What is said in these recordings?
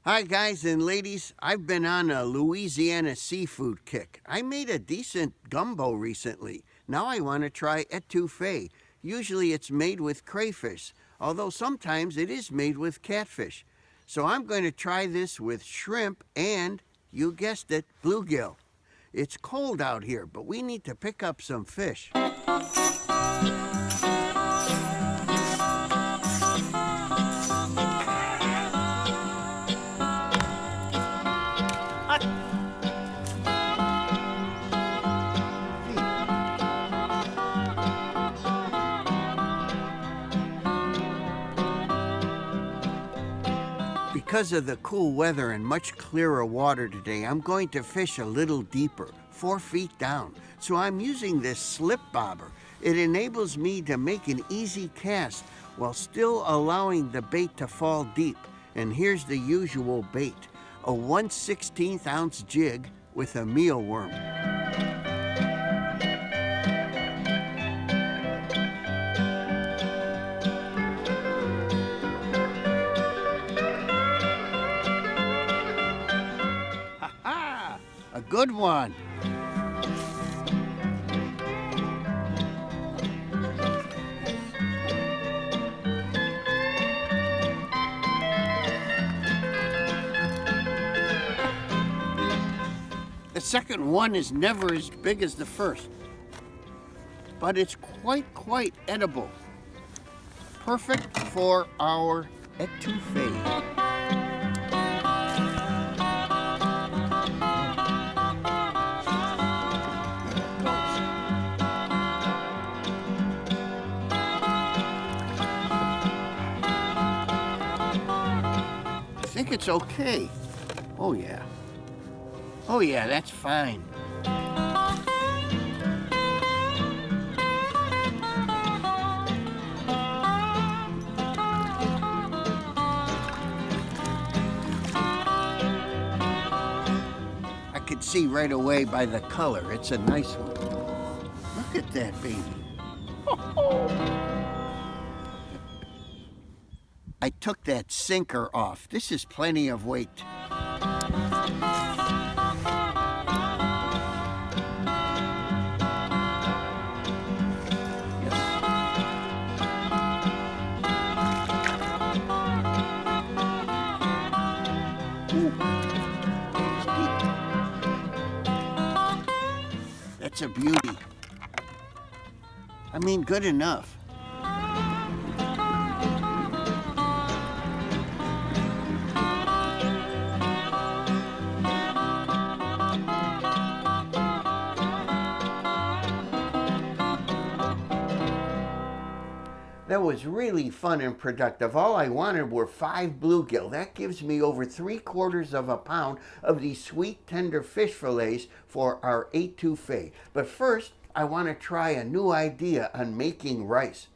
Hi guys and ladies, I've been on a Louisiana seafood kick. I made a decent gumbo recently. Now I want to try Etouffee. Usually it's made with crayfish, although sometimes it is made with catfish. So I'm going to try this with shrimp and, you guessed it, bluegill. It's cold out here, but we need to pick up some fish. Because of the cool weather and much clearer water today, I'm going to fish a little deeper, 4 feet down. So I'm using this slip bobber. It enables me to make an easy cast while still allowing the bait to fall deep. And here's the usual bait, a 1/16 ounce jig with a mealworm. A good one. The second one is never as big as the first, but it's quite edible. Perfect for our Étouffée. I think it's okay. Oh yeah. Oh yeah, that's fine. I could see right away by the color, it's a nice one. Look at that baby. I took that sinker off. This is plenty of weight. That's a beauty. I mean, good enough. That was really fun and productive. All I wanted were 5 bluegill. That gives me over 3/4 of a pound of these sweet, tender fish fillets for our Étouffée. But first, I want to try a new idea on making rice.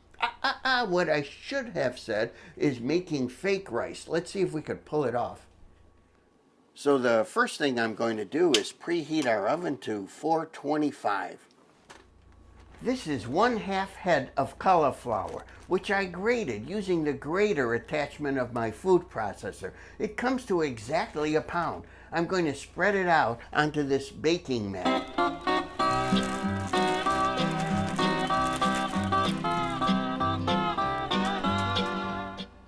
What I should have said is making fake rice. Let's see if we could pull it off. So the first thing I'm going to do is preheat our oven to 425. This is 1/2 head of cauliflower, which I grated using the grater attachment of my food processor. It comes to exactly a pound. I'm going to spread it out onto this baking mat.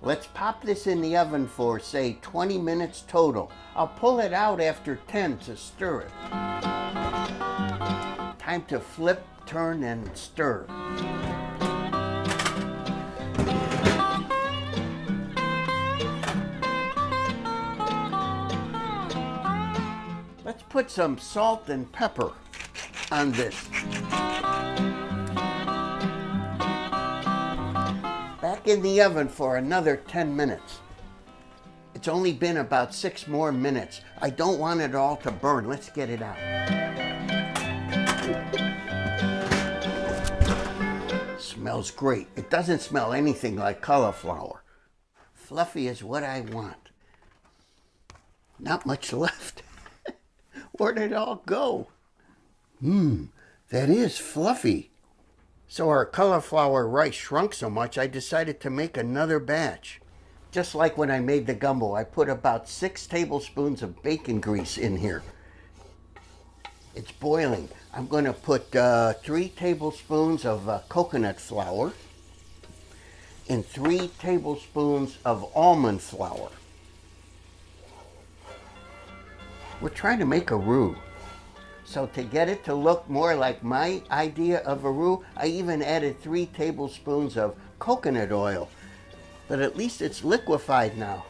Let's pop this in the oven for, say, 20 minutes total. I'll pull it out after 10 to stir it. Time to flip, turn, and stir. Let's put some salt and pepper on this. Back in the oven for another 10 minutes. It's only been about 6 more minutes. I don't want it all to burn. Let's get it out. Smells great. It doesn't smell anything like cauliflower. Fluffy is what I want. Not much left. Where did it all go? That is fluffy. So our cauliflower rice shrunk so much, I decided to make another batch. just like when I made the gumbo, I put about 6 tablespoons of bacon grease in here. It's boiling. I'm going to put 3 tablespoons of coconut flour and 3 tablespoons of almond flour. We're trying to make a roux. So to get it to look more like my idea of a roux, I even added 3 tablespoons of coconut oil. But at least it's liquefied now.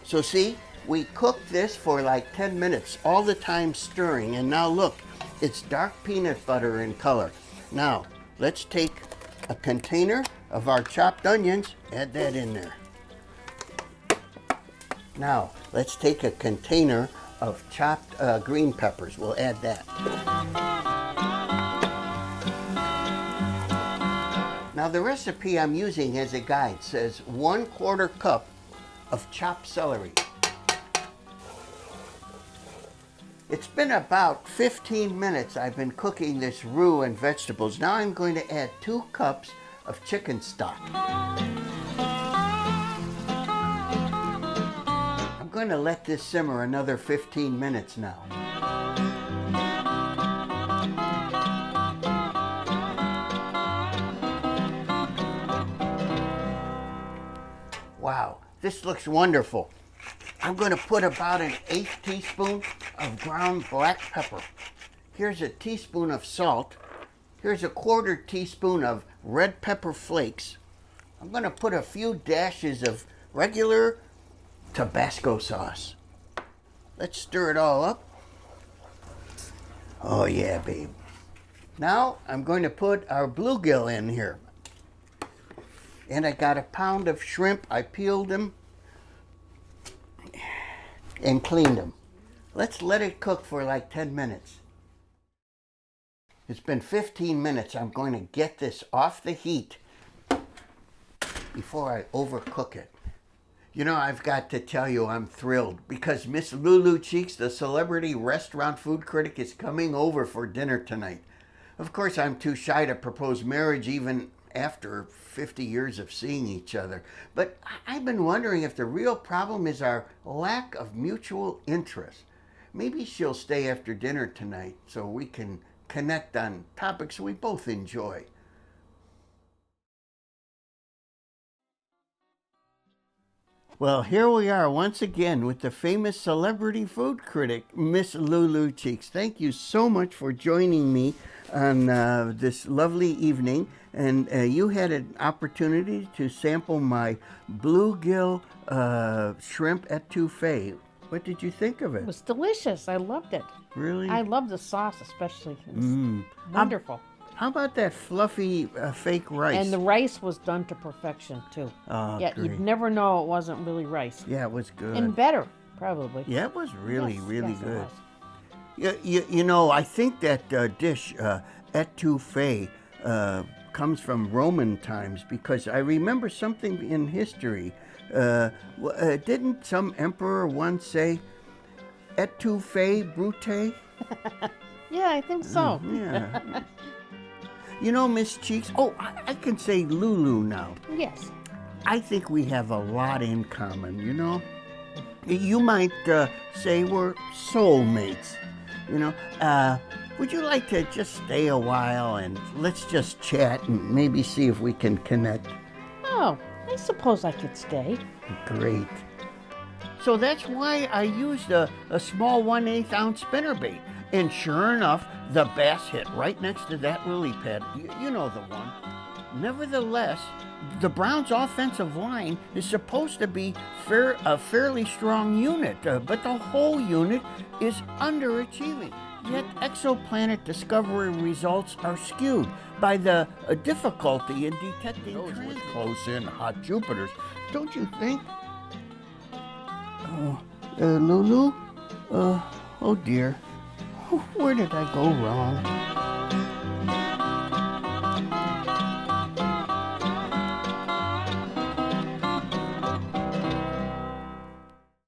So see, we cooked this for like 10 minutes, all the time stirring, and now look, it's dark peanut butter in color. Now, let's take a container of our chopped onions, add that in there. Now, let's take a container of chopped green peppers. We'll add that. Now the recipe I'm using as a guide says 1/4 cup of chopped celery. It's been about 15 minutes I've been cooking this roux and vegetables. Now I'm going to add 2 cups of chicken stock. I'm going to let this simmer another 15 minutes now. Wow, this looks wonderful. I'm going to put about an 1/8 teaspoon of ground black pepper. Here's a teaspoon of salt. Here's a 1/4 teaspoon of red pepper flakes. I'm going to put a few dashes of regular Tabasco sauce. Let's stir it all up. Oh yeah, babe. Now I'm going to put our bluegill in here. And I got a pound of shrimp. I peeled them and cleaned them. Let's let it cook for like 10 minutes. It's been 15 minutes. I'm going to get this off the heat before I overcook it. You know, I've got to tell you, I'm thrilled because Miss Lulu Cheeks, the celebrity restaurant food critic, is coming over for dinner tonight. Of course, I'm too shy to propose marriage even after 50 years of seeing each other. But I've been wondering if the real problem is our lack of mutual interest. Maybe she'll stay after dinner tonight so we can connect on topics we both enjoy. Well, here we are once again with the famous celebrity food critic, Miss Lulu Cheeks. Thank you so much for joining me on this lovely evening. And you had an opportunity to sample my bluegill shrimp etouffee. What did you think of it? It was delicious. I loved it. Really? I love the sauce especially. It was wonderful. How about that fluffy fake rice? And the rice was done to perfection too. Oh, yeah, great. You'd never know it wasn't really rice. Yeah, it was good. And better, probably. Yeah, it was really, Yes, really yes, it good. was. You know, I think that dish, Etouffee, comes from Roman times because I remember something in history. Didn't some emperor once say, Etouffee brute? Yeah, I think so. Yeah. You know, Miss Cheeks, I can say Lulu now. Yes. I think we have a lot in common, you know? You might say we're soulmates, you know? Would you like to just stay a while and let's just chat and maybe see if we can connect? Oh, I suppose I could stay. Great. So that's why I used a small 1/8 ounce spinnerbait. And sure enough, the bass hit right next to that lily pad. You know the one. Nevertheless, the Browns' offensive line is supposed to be a fairly strong unit, but the whole unit is underachieving. Yet exoplanet discovery results are skewed by the difficulty in detecting those with close-in hot Jupiters. Don't you think? Lulu? Oh dear. Where did I go wrong?